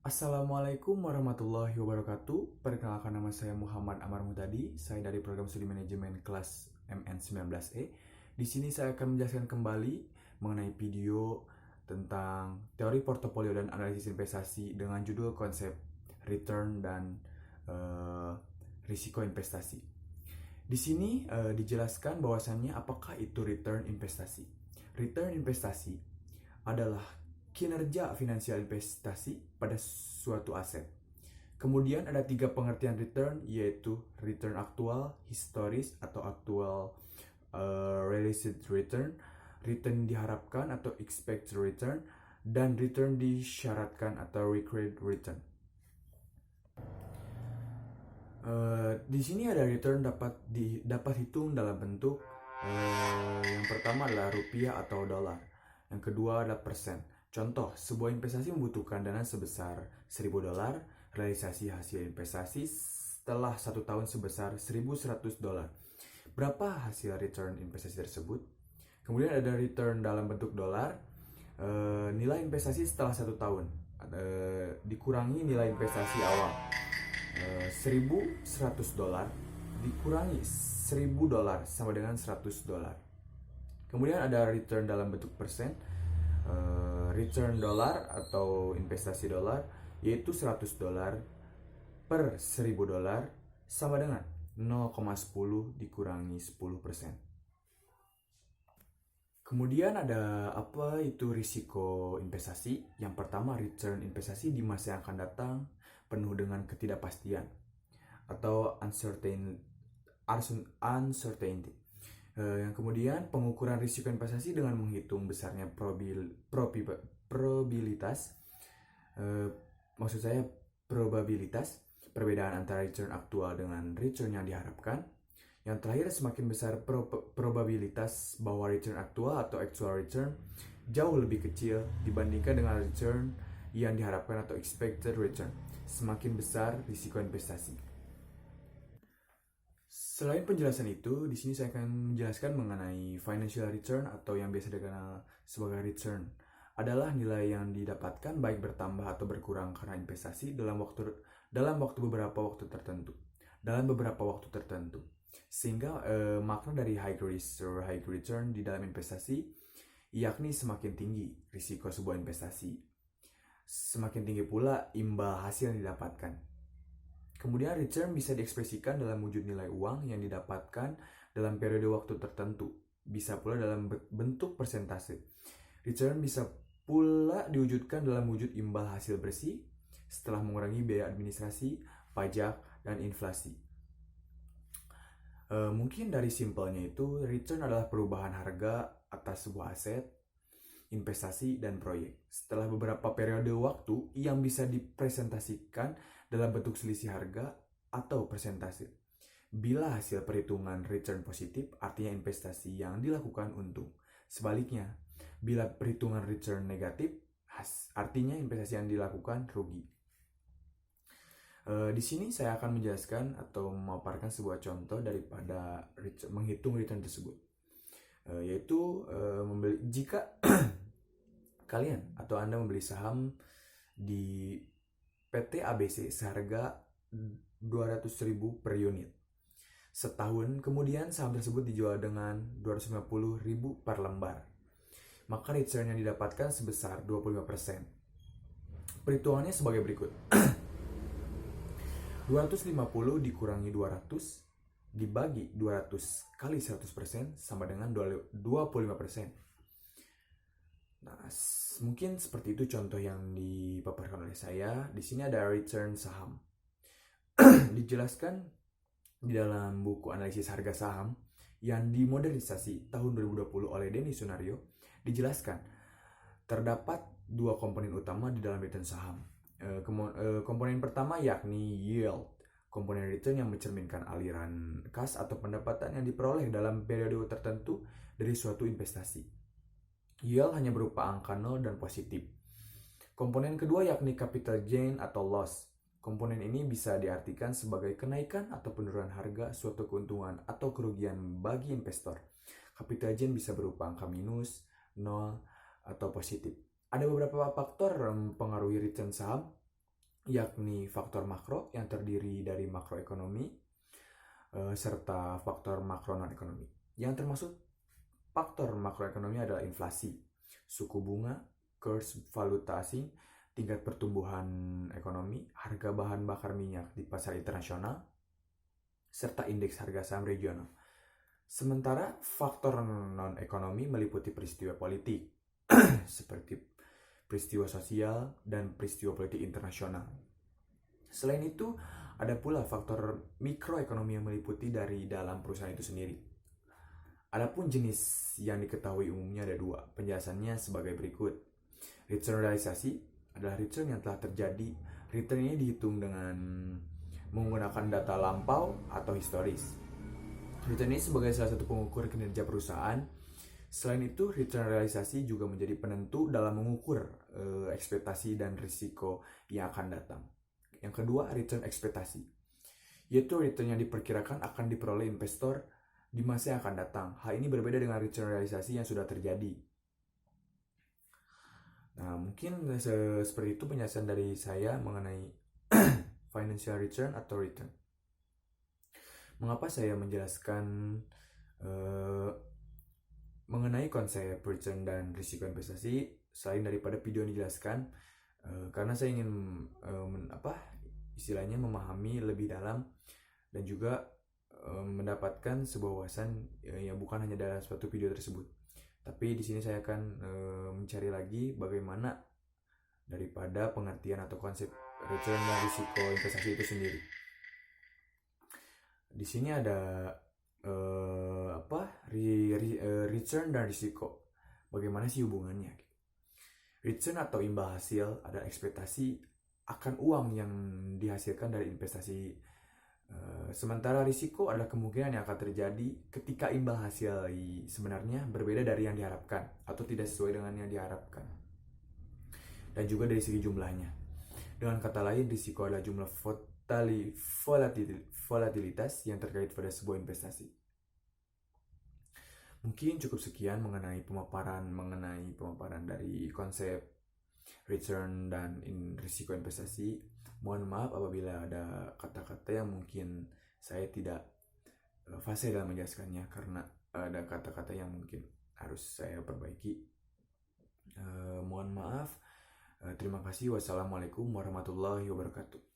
Assalamualaikum warahmatullahi wabarakatuh. Perkenalkan, nama saya Muhammad Amar Mutadi. Saya dari program studi manajemen kelas MN19E. Di sini saya akan menjelaskan kembali mengenai video tentang teori portofolio dan analisis investasi dengan judul konsep return dan risiko investasi. Di sini dijelaskan bahwasannya apakah itu return investasi. Return investasi adalah kinerja finansial investasi pada suatu aset. Kemudian ada 3 pengertian return, yaitu return aktual, historis atau actual realized return, return diharapkan atau expected return, dan return disyaratkan atau required return. Di sini ada return dapat hitung dalam bentuk yang pertama adalah rupiah atau dolar, yang kedua adalah persen. Contoh, sebuah investasi membutuhkan dana sebesar $1.000, realisasi hasil investasi setelah 1 tahun sebesar $1.100. Berapa hasil return investasi tersebut? Kemudian ada return dalam bentuk dolar, nilai investasi setelah 1 tahun dikurangi nilai investasi awal. $1.100 dikurangi $1.000 sama dengan $100. Kemudian ada return dalam bentuk persen, return dolar atau investasi dolar, yaitu $100 per $1.000 sama dengan 0,10 dikurangi 10%. Kemudian ada apa itu risiko investasi? Yang pertama, return investasi di masa yang akan datang penuh dengan ketidakpastian atau uncertainty. Yang kemudian, pengukuran risiko investasi dengan menghitung besarnya probabilitas, maksud saya probabilitas perbedaan antara return aktual dengan return yang diharapkan. Yang terakhir, semakin besar probabilitas bahwa return aktual atau actual return jauh lebih kecil dibandingkan dengan return yang diharapkan atau expected return, semakin besar risiko investasi. Selain penjelasan itu, di sini saya akan menjelaskan mengenai financial return atau yang biasa dikenal sebagai return. Adalah nilai yang didapatkan baik bertambah atau berkurang karena investasi dalam beberapa waktu tertentu. Sehingga makna dari high risk or high return di dalam investasi yakni semakin tinggi risiko sebuah investasi, semakin tinggi pula imbal hasil yang didapatkan. Kemudian return bisa diekspresikan dalam wujud nilai uang yang didapatkan dalam periode waktu tertentu. Bisa pula dalam bentuk persentase. Return bisa pula diwujudkan dalam wujud imbal hasil bersih setelah mengurangi biaya administrasi, pajak, dan inflasi. Mungkin dari simpelnya itu, return adalah perubahan harga atas sebuah aset, investasi, dan proyek setelah beberapa periode waktu yang bisa dipresentasikan dalam bentuk selisih harga atau persentase. Bila hasil perhitungan return positif, artinya investasi yang dilakukan untung. Sebaliknya, bila perhitungan return negatif, artinya investasi yang dilakukan rugi. Di sini saya akan menjelaskan atau memaparkan sebuah contoh daripada menghitung return tersebut, yaitu jika kalian atau Anda membeli saham di PT ABC seharga 200.000 per unit. Setahun kemudian saham tersebut dijual dengan 250.000 per lembar. Maka return yang didapatkan sebesar 25%. Perhitungannya sebagai berikut. 250 dikurangi 200 dibagi 200 kali 100% sama dengan 25%. Nah, mungkin seperti itu contoh yang dipaparkan oleh saya. Di sini ada return saham. Dijelaskan di dalam buku analisis harga saham yang dimodernisasi tahun 2020 oleh Denny Sunario. Dijelaskan terdapat 2 komponen utama di dalam return saham. Komponen pertama yakni yield, komponen return yang mencerminkan aliran kas atau pendapatan yang diperoleh dalam periode tertentu dari suatu investasi. Yield hanya berupa angka 0 dan positif. Komponen kedua yakni capital gain atau loss. Komponen ini bisa diartikan sebagai kenaikan atau penurunan harga suatu keuntungan atau kerugian bagi investor. Capital gain bisa berupa angka minus, 0, atau positif. Ada beberapa faktor yang mempengaruhi return saham. yakni faktor makro yang terdiri dari makroekonomi serta faktor makro non-ekonomi. Yang termasuk faktor makroekonomi adalah inflasi, suku bunga, kurs valuta asing, tingkat pertumbuhan ekonomi, harga bahan bakar minyak di pasar internasional, serta indeks harga saham regional. Sementara faktor non-ekonomi meliputi peristiwa politik, seperti peristiwa sosial dan peristiwa politik internasional. Selain itu, ada pula faktor mikroekonomi yang meliputi dari dalam perusahaan itu sendiri. Adapun jenis yang diketahui umumnya ada dua. Penjelasannya sebagai berikut. Return realisasi adalah return yang telah terjadi. Return ini dihitung dengan menggunakan data lampau atau historis. Return ini sebagai salah satu pengukur kinerja perusahaan. Selain itu, return realisasi juga menjadi penentu dalam mengukur ekspektasi dan risiko yang akan datang. Yang kedua, return ekspektasi, yaitu return yang diperkirakan akan diperoleh investor di masa yang akan datang. Hal ini berbeda dengan return realisasi yang sudah terjadi. Nah, mungkin seperti itu penjelasan dari saya mengenai financial return atau return. Mengapa saya menjelaskan mengenai konsep return dan risiko investasi selain daripada video yang dijelaskan, karena saya ingin istilahnya memahami lebih dalam dan juga mendapatkan sebuah wawasan yang bukan hanya dalam suatu video tersebut. Tapi di sini saya akan mencari lagi bagaimana daripada pengertian atau konsep return dan risiko investasi itu sendiri. Di sini ada return dan risiko. Bagaimana sih hubungannya? Return atau imbal hasil adalah ekspektasi akan uang yang dihasilkan dari investasi. Sementara risiko adalah kemungkinan yang akan terjadi ketika imbal hasil sebenarnya berbeda dari yang diharapkan atau tidak sesuai dengan yang diharapkan. Dan juga dari segi jumlahnya. Dengan kata lain, risiko adalah jumlah volatilitas yang terkait pada sebuah investasi. Mungkin cukup sekian mengenai pemaparan dari konsep return dan risiko investasi. Mohon maaf apabila ada kata-kata yang mungkin saya tidak fasih dalam menjelaskannya, karena ada kata-kata yang mungkin harus saya perbaiki. Mohon maaf. Terima kasih. Wassalamualaikum warahmatullahi wabarakatuh.